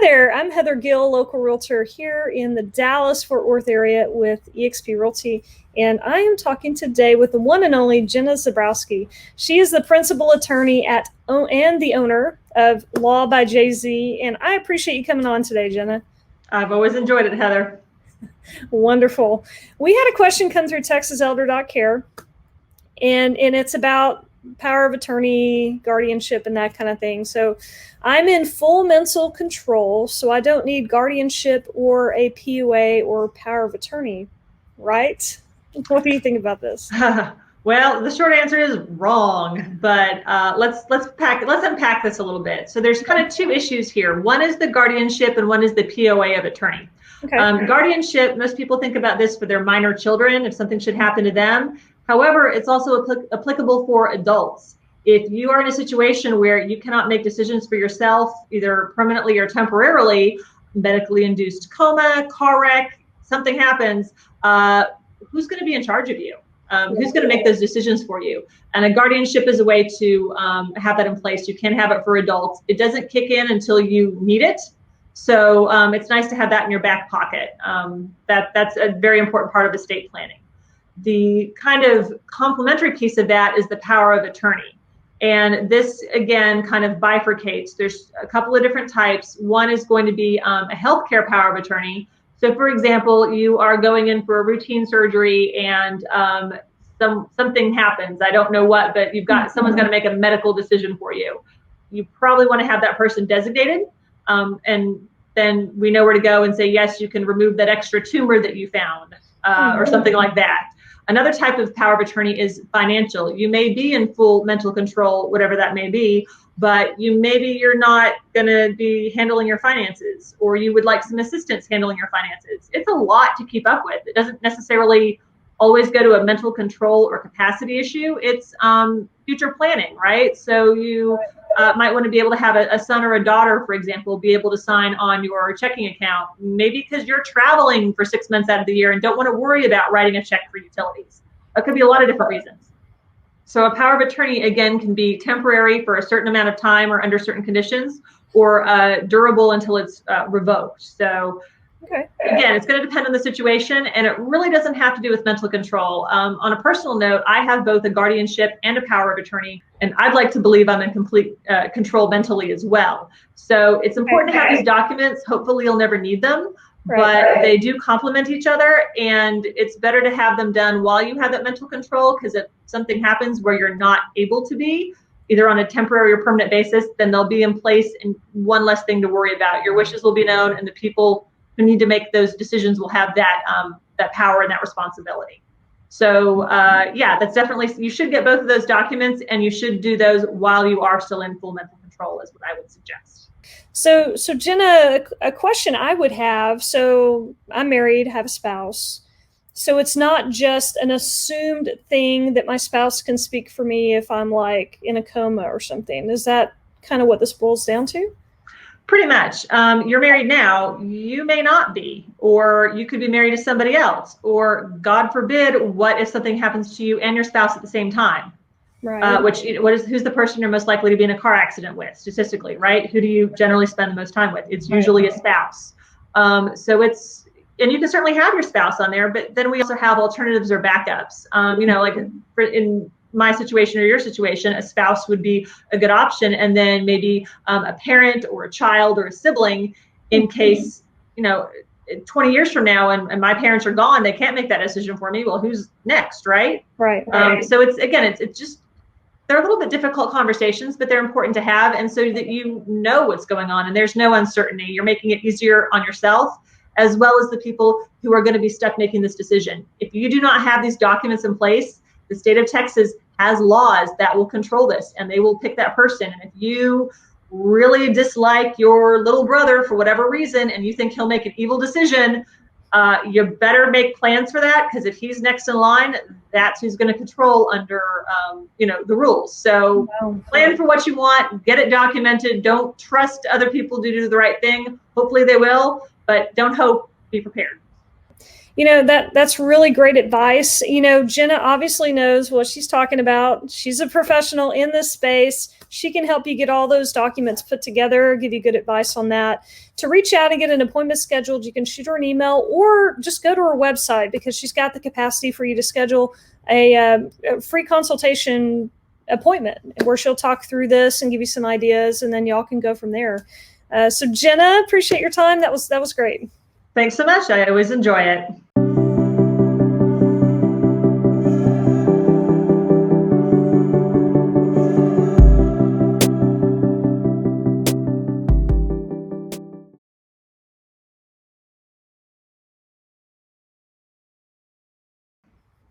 there, I'm Heather Gill, local realtor here in the Dallas-Fort Worth area with eXp Realty, and I am talking today with the one and only Jenna Zebrowski. She is the principal attorney at and the owner of Law by Jay-Z, and I appreciate you coming on today, Jenna. I've always enjoyed it, Heather. Wonderful. We had a question come through texaselder.care, and it's about power of attorney, guardianship, and that kind of thing. So I'm in full mental control, so I don't need guardianship or a POA or power of attorney, right? What do you think about this? Well, the short answer is wrong, but let's unpack this a little bit. So there's kind of two issues here. One is the guardianship and one is the POA of attorney. Okay. Guardianship, most people think about this for their minor children if something should happen to them. However, it's also applicable for adults. If you are in a situation where you cannot make decisions for yourself, either permanently or temporarily, medically induced coma, car wreck, something happens, who's going to be in charge of you? Who's going to make those decisions for you? And a guardianship is a way to have that in place. You can have it for adults. It doesn't kick in until you need it. So it's nice to have that in your back pocket. That's a very important part of estate planning. The kind of complementary piece of that is the power of attorney. And this, again, kind of bifurcates. There's a couple of different types. One is going to be a healthcare power of attorney. So, for example, you are going in for a routine surgery and something happens. I don't know what, but someone's got to make a medical decision for you. You probably want to have that person designated. And then we know where to go and say, yes, you can remove that extra tumor that you found or something like that. Another type of power of attorney is financial. You may be in full mental control, whatever that may be, but maybe you're not going to be handling your finances, or you would like some assistance handling your finances. It's a lot to keep up with. It doesn't necessarily always go to a mental control or capacity issue. It's future planning, right? So you might want to be able to have a son or a daughter, for example, be able to sign on your checking account, maybe because you're traveling for 6 months out of the year and don't want to worry about writing a check for utilities. That could be a lot of different reasons. So a power of attorney, again, can be temporary for a certain amount of time or under certain conditions, or durable until it's revoked. So again, it's going to depend on the situation, and it really doesn't have to do with mental control. On a personal note, I have both a guardianship and a power of attorney, and I'd like to believe I'm in complete control mentally as well. So it's important to have these documents. Hopefully you'll never need them, but they do complement each other, and it's better to have them done while you have that mental control, because if something happens where you're not able to be, either on a temporary or permanent basis, then they'll be in place and one less thing to worry about. Your wishes will be known, and the people who need to make those decisions will have that power and that responsibility. So yeah, that's definitely, you should get both of those documents, and you should do those while you are still in full mental control, is what I would suggest. So Jenna, a question I would have, so I'm married, have a spouse. So it's not just an assumed thing that my spouse can speak for me if I'm like in a coma or something. Is that kind of what this boils down to? Pretty much. You're married now, you may not be, or you could be married to somebody else, or God forbid, what if something happens to you and your spouse at the same time? Right. Who's the person you're most likely to be in a car accident with, statistically, right? Who do you generally spend the most time with? It's usually a spouse. So it's, and you can certainly have your spouse on there, but then we also have alternatives or backups. Like in my situation or your situation, a spouse would be a good option, and then maybe a parent or a child or a sibling, in case 20 years from now and my parents are gone, they can't make that decision for me. Well, who's next, right? Right. So it's just, they're a little bit difficult conversations, but they're important to have, and so that you know what's going on and there's no uncertainty. You're making it easier on yourself as well as the people who are going to be stuck making this decision. If you do not have these documents in place, the state of Texas has laws that will control this, and they will pick that person. And if you really dislike your little brother for whatever reason, and you think he'll make an evil decision, you better make plans for that, because if he's next in line, that's who's going to control under the rules. So plan for what you want, get it documented. Don't trust other people to do the right thing. Hopefully they will, but don't hope, be prepared. That's really great advice. Jenna obviously knows what she's talking about. She's a professional in this space. She can help you get all those documents put together, give you good advice on that. To reach out and get an appointment scheduled, you can shoot her an email or just go to her website, because she's got the capacity for you to schedule a free consultation appointment where she'll talk through this and give you some ideas, and then y'all can go from there. So Jenna, appreciate your time. That was great. Thanks so much. I always enjoy it.